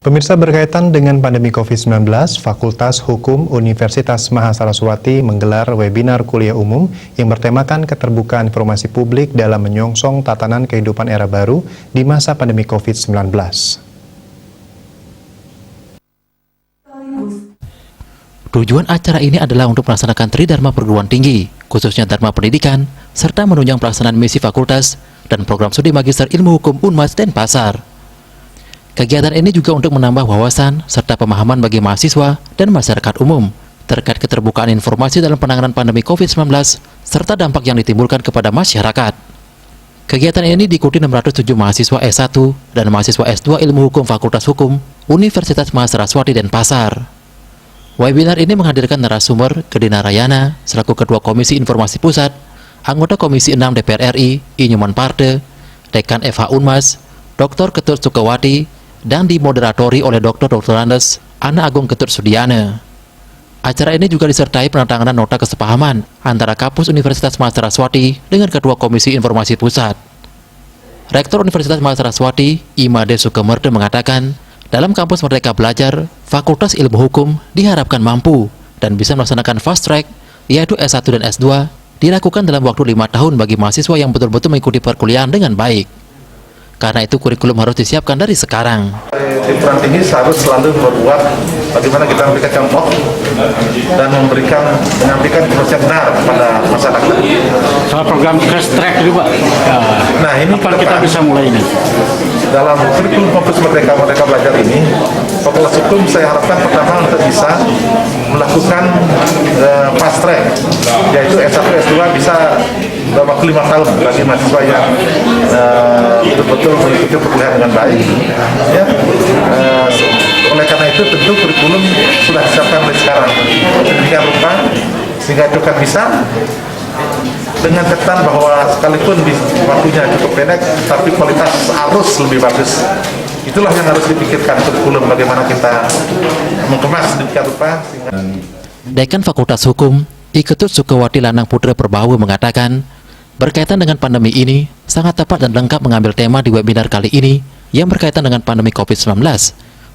Pemirsa, berkaitan dengan pandemi COVID-19, Fakultas Hukum Universitas Mahasaraswati menggelar webinar kuliah umum yang bertemakan keterbukaan informasi publik dalam menyongsong tatanan kehidupan era baru di masa pandemi COVID-19. Tujuan acara ini adalah untuk melaksanakan Tridharma perguruan tinggi, khususnya Dharma Pendidikan, serta menunjang pelaksanaan misi fakultas dan program studi Magister Ilmu Hukum Unmas Denpasar. Kegiatan ini juga untuk menambah wawasan serta pemahaman bagi mahasiswa dan masyarakat umum terkait keterbukaan informasi dalam penanganan pandemi COVID-19 serta dampak yang ditimbulkan kepada masyarakat. Kegiatan ini diikuti 607 mahasiswa S1 dan mahasiswa S2 Ilmu Hukum Fakultas Hukum Universitas Mahasaraswati Denpasar. Webinar ini menghadirkan narasumber Gede Narayana selaku Ketua Komisi Informasi Pusat, anggota Komisi 6 DPR RI, Inyuman Parte, Dekan FH Unmas, Dr. Ketut Sukawati, dan dimoderatori oleh Dr. Andes Ana Agung Ketut Sudiana. Acara ini juga disertai penandatanganan nota kesepahaman antara Kampus Universitas Mahasaraswati dengan Ketua Komisi Informasi Pusat. Rektor Universitas Mahasaraswati, Imade Sukamerde mengatakan, dalam kampus Merdeka Belajar, Fakultas Ilmu Hukum diharapkan mampu dan bisa melaksanakan fast track, yaitu S1 dan S2, dilakukan dalam waktu 5 tahun bagi mahasiswa yang betul-betul mengikuti perkuliahan dengan baik. Karena itu kurikulum harus disiapkan dari sekarang. Di perguruan tinggi harus selalu berbuat bagaimana kita memberikan contoh dan menyampaikan informasi yang benar kepada masyarakat. Soal program fast track itu Pak, nah ini kapan kita bisa mulai ini? Dalam kurikulum kampus Merdeka Belajar ini, Fakultas Hukum saya harapkan pertama untuk bisa melakukan fast track, yaitu S1, S2 bisa dalam waktu 5 tahun bagi mahasiswa yang betul-betul mengikuti perkuliahan dengan baik. Ya. Oleh karena itu tentu kurikulum sudah disiapkan mulai sekarang sedemikian rupa sehingga itu kan bisa dengan catatan bahwa sekalipun di waktunya cukup pendek, tapi kualitas arus lebih bagus. Itulah yang harus dipikirkan kurikulum, bagaimana kita mengemas sedemikian rupa. Dekan Fakultas Hukum, Iketut Sukawati Lanang Putra Perbawu mengatakan, berkaitan dengan pandemi ini, sangat tepat dan lengkap mengambil tema di webinar kali ini yang berkaitan dengan pandemi COVID-19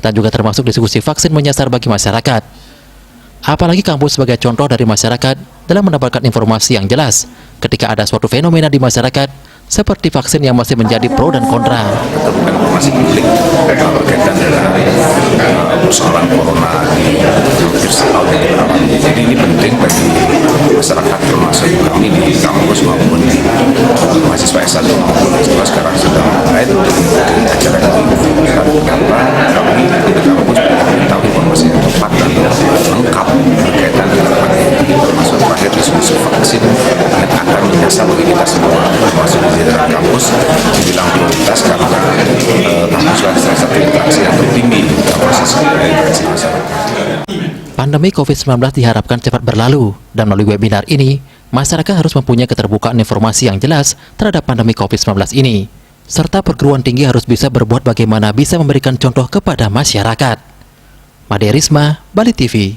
dan juga termasuk diskusi vaksin menyasar bagi masyarakat. Apalagi kampus sebagai contoh dari masyarakat dalam mendapatkan informasi yang jelas ketika ada suatu fenomena di masyarakat seperti vaksin yang masih menjadi pro dan kontra. Keterbukaan informasi publik berkaitan dengan persoalan corona di hampir setahun yang kita alami. Jadi ini penting bagi masyarakat, termasuk kami di kampus maupun di mahasiswa S1 maupun S2 sekarang sudah mulai untuk mengikuti acara ini. Karena kami di kampus tahu informasi yang tepat dan lengkap berkaitan dengan pandemi, termasuk terakhir diskusi vaksin yang akan menyasar bagi kita semua, termasuk di dalam kampus dibilang prioritas karena kampuslah salah satu interaksi yang tertinggi dalam proses interaksi masyarakat. Pandemi COVID-19 diharapkan cepat berlalu, dan melalui webinar ini, masyarakat harus mempunyai keterbukaan informasi yang jelas terhadap pandemi COVID-19 ini, serta perguruan tinggi harus bisa berbuat bagaimana bisa memberikan contoh kepada masyarakat. Made Risma, Bali TV.